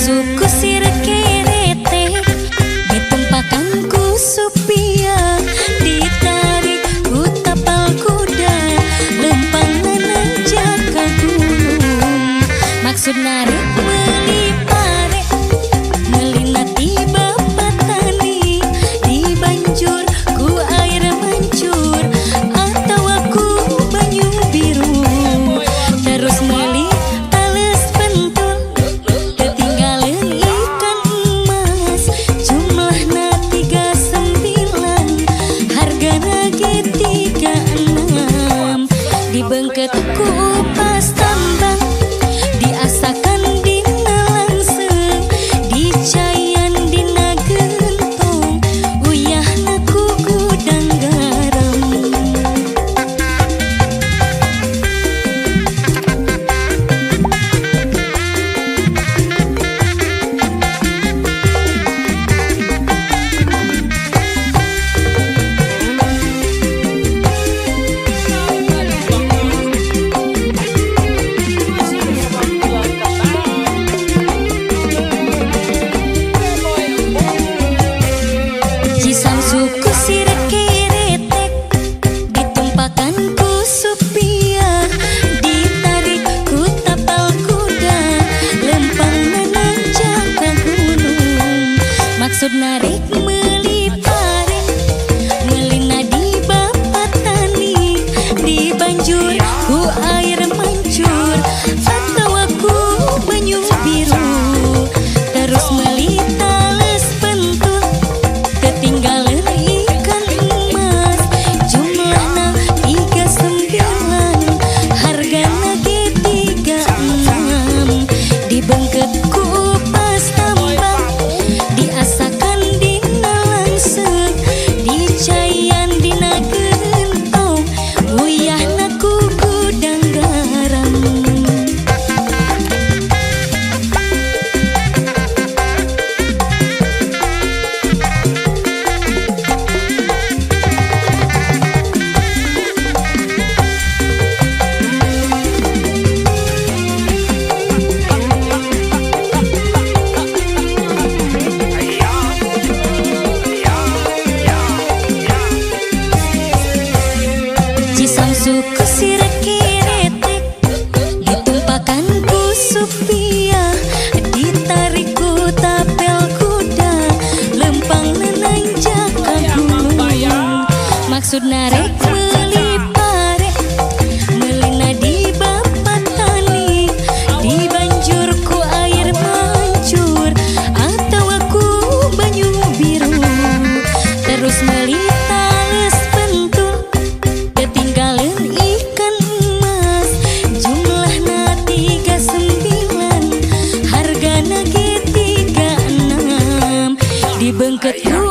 Suku sirkerete ditumpahkan ku supia, ditarik ku tapal kuda, lempang menanjak ke gunung. Maksud narik beli pare, melinati bapak tani, di banjur ku air mancur, atau aku banyu biru. Terus meli tales pentul, dibengket ku pas tambang, diasakan dina langsung, dicayan dina gentong, uyahna ku gudang garam. Suku sirkeretek ditumpahkan ku supia, ditarik ku tapal kuda, lempang menanjak ke gunung. Maksud narik meli pare, melina di bapak tani, di banjur ku air mancur, atau aku banyu biru. Terus meli tales pentul, ketinggalan ikan emas, jumlahna 39, hargana ge 36. Dibengket ku pas tambang, diasakan dina langsung, dicayan dina gentong, uyahna ku gudang garam. Suku sirkeretek ditumpahkan ku supia, ditarik ku tapel kuda, lempang menanjak ke gunung. Maksud narik meli pare, melina di bapak tani, di banjur ku air mancur, atau aku banyu biru. Terus meli tales pentul, ketinggalan ikan emas, jumlahna 39, hargana ge 36. Dibengket ku